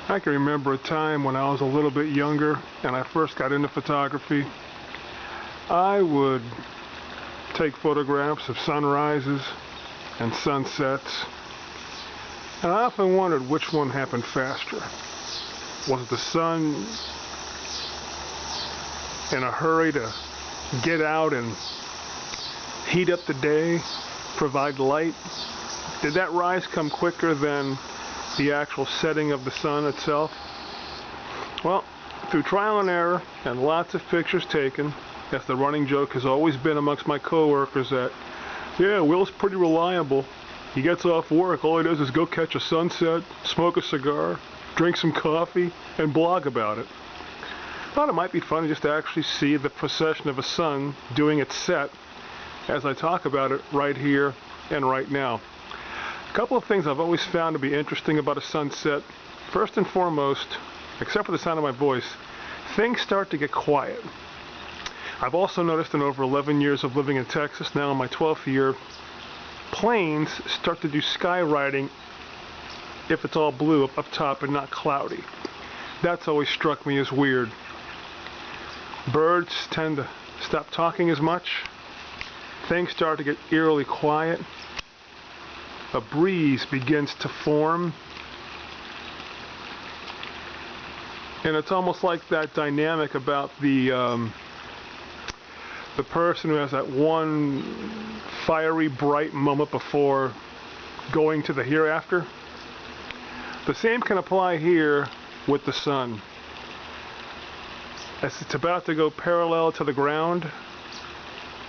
I can remember a time when I was a little bit younger and I first got into photography. I would take photographs of sunrises and sunsets, and I often wondered which one happened faster. Was it the sun in a hurry to get out and heat up the day, provide light? Did that rise come quicker than the actual setting of the sun itself? Well, through trial and error and lots of pictures taken, as the running joke has always been amongst my coworkers that, yeah, Will's pretty reliable. He gets off work, all he does is go catch a sunset, smoke a cigar, drink some coffee, and blog about it. I thought it might be fun just to actually see the procession of a sun doing its set as I talk about it right here and right now. A couple of things I've always found to be interesting about a sunset. First and foremost, except for the sound of my voice, things start to get quiet. I've also noticed in over 11 years of living in Texas, now in my 12th year, planes start to do skywriting if it's all blue up top and not cloudy. That's always struck me as weird. Birds tend to stop talking as much. Things start to get eerily quiet. A breeze begins to form, and it's almost like that dynamic about the person who has that one fiery, bright moment before going to the hereafter. The same can apply here with the sun. As it's about to go parallel to the ground,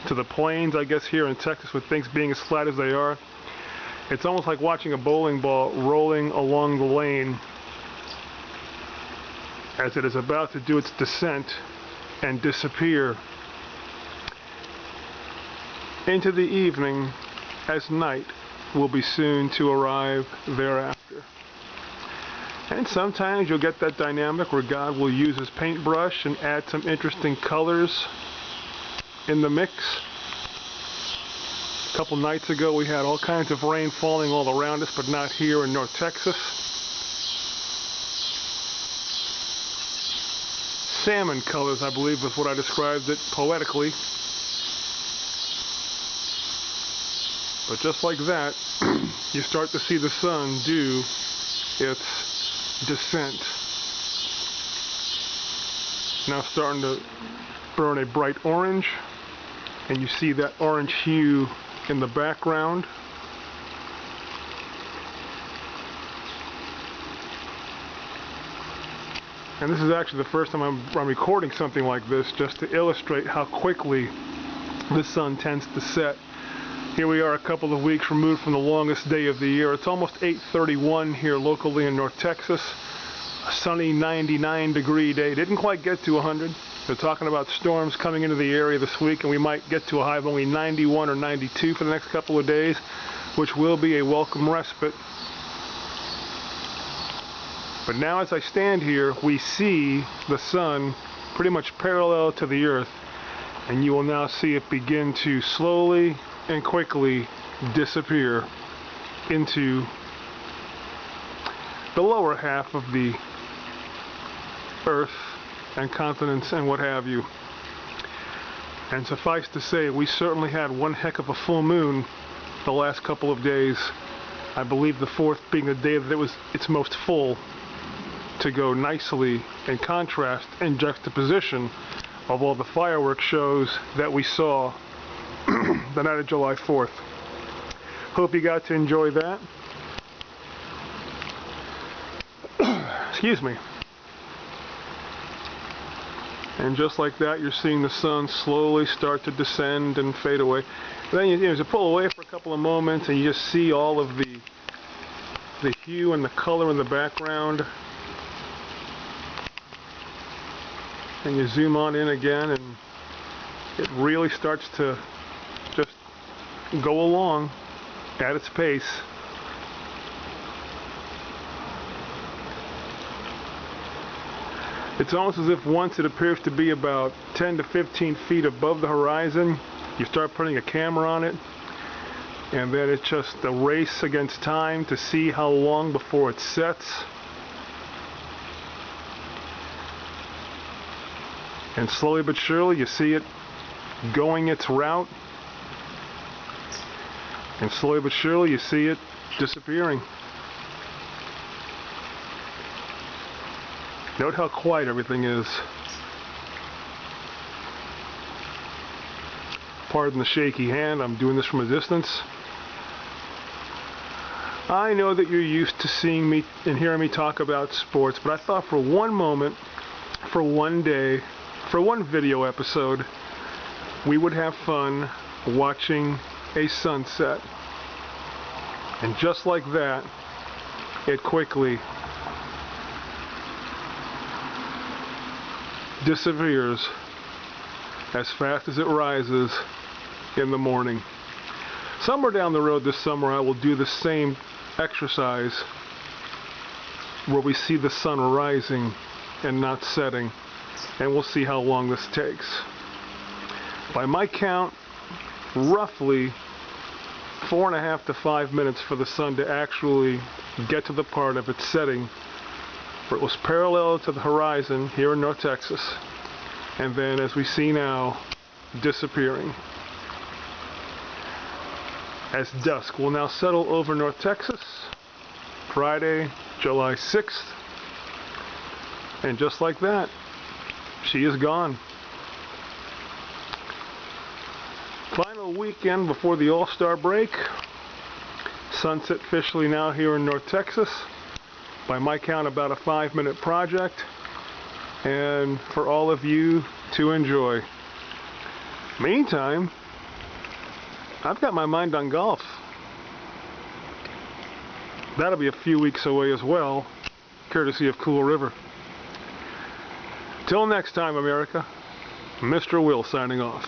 to the plains, I guess here in Texas, with things being as flat as they are, it's almost like watching a bowling ball rolling along the lane as it is about to do its descent and disappear into the evening, as night will be soon to arrive thereafter. And sometimes you'll get that dynamic where God will use his paintbrush and add some interesting colors in the mix. A couple nights ago we had all kinds of rain falling all around us, but not here in North Texas. Salmon colors, I believe, was what I described it poetically. But just like that, you start to see the sun do its descent. Now starting to burn a bright orange, and you see that orange hue in the background. And this is actually the first time I'm recording something like this, just to illustrate how quickly the sun tends to set. Here we are a couple of weeks removed from the longest day of the year. It's almost 8:31 here locally in North Texas. A sunny 99-degree day. Didn't quite get to 100. They're talking about storms coming into the area this week, and we might get to a high of only 91 or 92 for the next couple of days, which will be a welcome respite. But now as I stand here, we see the sun pretty much parallel to the earth, and you will now see it begin to slowly and quickly disappear into the lower half of the earth and continents and what have you. And suffice to say, we certainly had one heck of a full moon the last couple of days. I believe the 4th being the day that it was its most full, to go nicely in contrast and juxtaposition of all the fireworks shows that we saw the night of July 4th. Hope you got to enjoy that. Excuse me. And just like that, you're seeing the sun slowly start to descend and fade away. And then you pull away for a couple of moments, and you just see all of the hue and the color in the background. And you zoom on in again, and it really starts to just go along at its pace. It's almost as if once it appears to be about 10 to 15 feet above the horizon, you start putting a camera on it, and then it's just a race against time to see how long before it sets. And slowly but surely you see it going its route. And slowly but surely you see it disappearing. Note how quiet everything is. Pardon the shaky hand, I'm doing this from a distance. I know that you're used to seeing me and hearing me talk about sports, but I thought for one moment, for one day, for one video episode, we would have fun watching a sunset. And just like that, it quickly disappears as fast as it rises in the morning. Somewhere down the road this summer I will do the same exercise where we see the sun rising and not setting, and we'll see how long this takes. By my count, roughly 4.5 to 5 minutes for the sun to actually get to the part of its setting where it was parallel to the horizon here in North Texas, and then, as we see now, disappearing. As dusk will now settle over North Texas, Friday, July 6th, and just like that, she is gone. Final weekend before the All-Star break. Sunset officially now here in North Texas. By my count, about a 5-minute project, and for all of you to enjoy. Meantime, I've got my mind on golf. That'll be a few weeks away as well, courtesy of Cool River. Till next time, America, Mr. Will signing off.